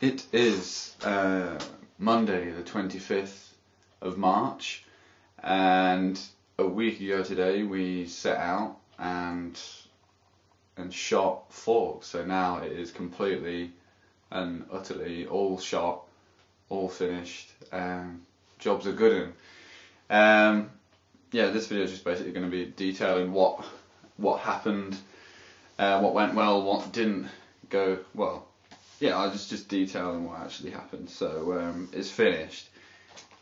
It is Monday the 25th of March, and a week ago today we set out and shot Forks. So now it is completely and utterly all shot, all finished. Jobs are good. This video is just basically going to be detailing what happened, what went well, what didn't go well. Yeah, I'll just detailing what actually happened. So it's finished.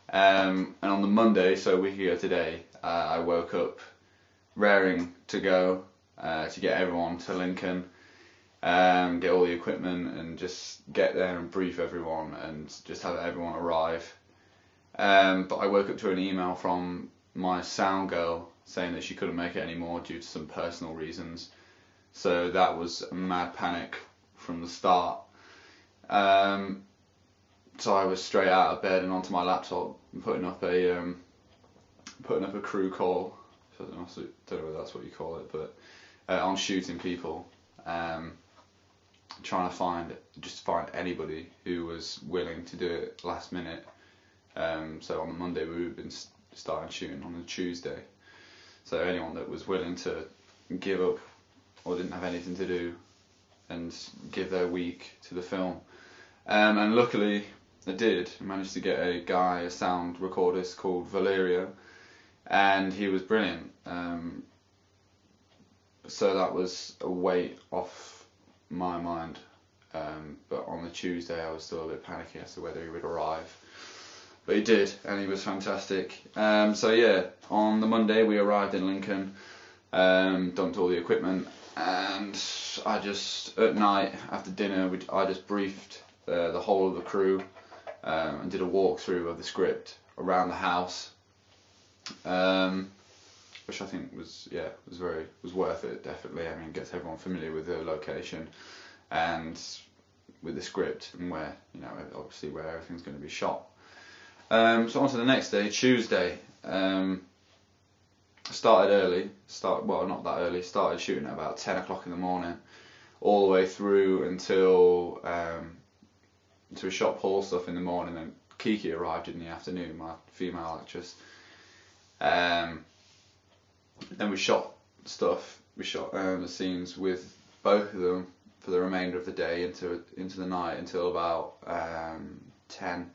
And on the Monday, so a week ago today, I woke up raring to go to get everyone to Lincoln, get all the equipment and just get there and brief everyone and just have everyone arrive. But I woke up to an email from my sound girl saying that she couldn't make it anymore due to some personal reasons. So that was a mad panic from the start. So I was straight out of bed and onto my laptop and putting up a crew call. I don't know if that's what you call it, but on shooting people, trying to find anybody who was willing to do it last minute. So on the Monday we would been starting shooting on the Tuesday. So anyone that was willing to give up or didn't have anything to do and give their week to the film. And luckily I did. I managed to get a sound recordist called Valerio, and he was brilliant. So that was a weight off my mind. But on the Tuesday I was still a bit panicky as to whether he would arrive. But he did, and he was fantastic. So yeah, on the Monday we arrived in Lincoln, dumped all the equipment, and I just, at night after dinner, I just briefed the whole of the crew and did a walkthrough of the script around the house, which I think was worth it, definitely. I mean, gets everyone familiar with the location and with the script and where everything's going to be shot. So on to the next day, Tuesday. Started early. Not that early. Started shooting at about 10 o'clock in the morning, all the way through until we shot Paul stuff in the morning, and Kiki arrived in the afternoon, my female actress. Then we shot stuff. We shot the scenes with both of them for the remainder of the day into the night until about 10.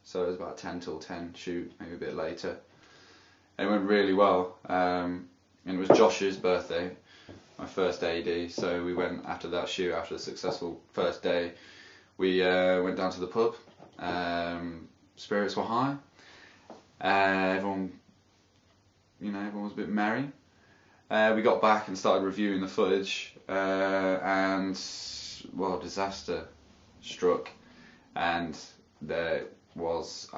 So it was about 10 till 10 shoot, maybe a bit later. And it went really well. And it was Josh's birthday, my first AD. So we went after that shoot, after the successful first day. We went down to the pub. Spirits were high. Everyone was a bit merry. We got back and started reviewing the footage, and disaster struck. And there was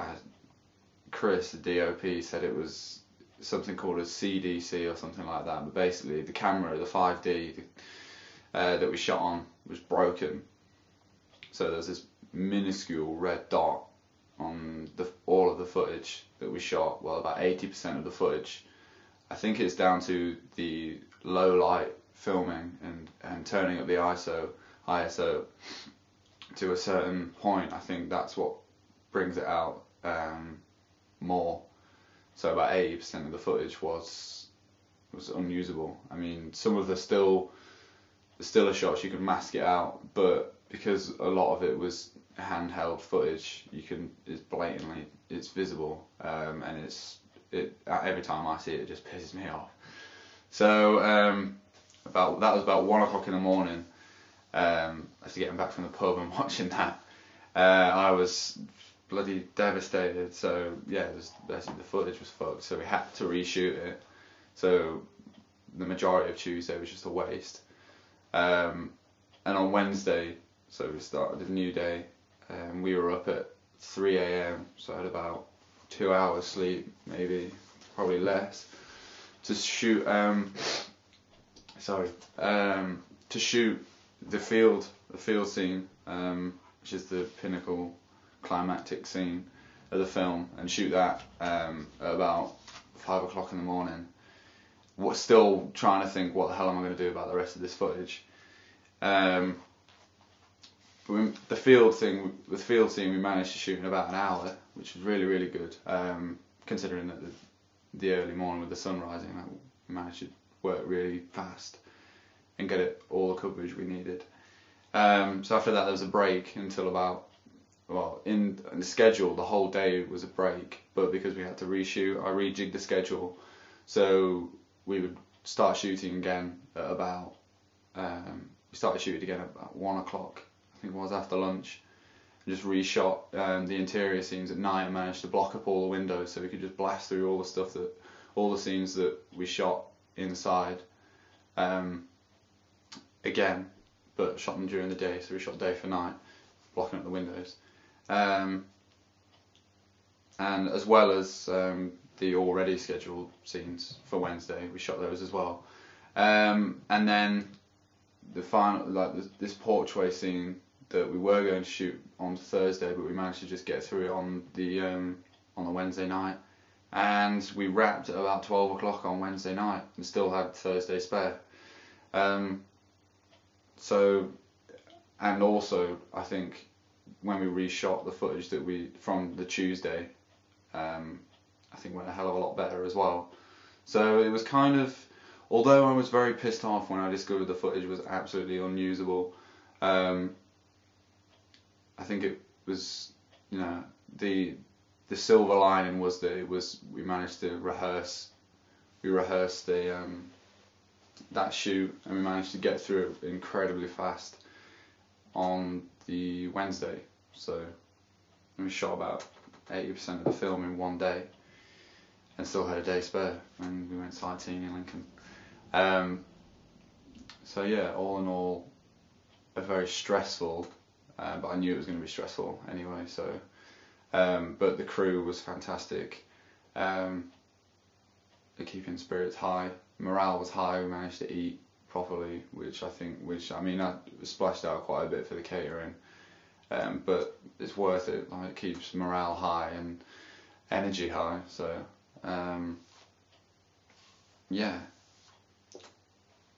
Chris, the DOP, said it was something called a CDC or something like that. But basically, the camera, the 5D that we shot on, was broken. So there's this minuscule red dot on all of the footage that we shot. Well, about 80% of the footage. I think it's down to the low light filming and turning up the ISO to a certain point. I think that's what brings it out more. So about 80% of the footage was unusable. I mean, some of the stiller shots you could mask it out, but because a lot of it was handheld footage, it's visible, and every time I see it, it just pisses me off. So that was about 1 o'clock in the morning. After getting back from the pub and watching that, I was bloody devastated. So yeah, basically the footage was fucked. So we had to reshoot it. So the majority of Tuesday was just a waste. And on Wednesday, so we started a new day. We were up at 3 a.m. So I had about 2 hours sleep, probably less, to shoot. To shoot the field scene, which is the pinnacle climactic scene of the film, and shoot that at about 5 o'clock in the morning. Still trying to think what the hell am I going to do about the rest of this footage. the field thing, with the field team, we managed to shoot in about an hour, which was really, really good. Considering that the early morning with the sun rising, we managed to work really fast and get it all the coverage we needed. So after that, there was a break until about, well, in the schedule, the whole day was a break, but because we had to reshoot, I rejigged the schedule, so we would start shooting again at about, we started shooting again at about 1 o'clock, I think it was, after lunch, and just reshot the interior scenes at night and managed to block up all the windows so we could just blast through all the scenes that we shot inside, again, but shot them during the day, so we shot day for night, blocking up the windows. And as well as the already scheduled scenes for Wednesday, we shot those as well. And then the final, like this porchway scene that we were going to shoot on Thursday, but we managed to just get through it on the Wednesday night, and we wrapped at about 12 o'clock on Wednesday night and still had Thursday spare. So, and also I think when we reshot the footage that we from the Tuesday, I think went a hell of a lot better as well. So it was kind of, although I was very pissed off when I discovered the footage was absolutely unusable, I think it was, you know, the silver lining was that we managed to rehearse. We rehearsed that shoot, and we managed to get through it incredibly fast on the Wednesday. So we shot about 80% of the film in one day and still had a day spare, and we went sightseeing in Lincoln. So yeah, all in all, a very stressful, but I knew it was going to be stressful anyway, so but the crew was fantastic, keeping spirits high, morale was high, we managed to eat properly, which I mean I splashed out quite a bit for the catering, but it's worth it, like, it keeps morale high and energy high, so yeah.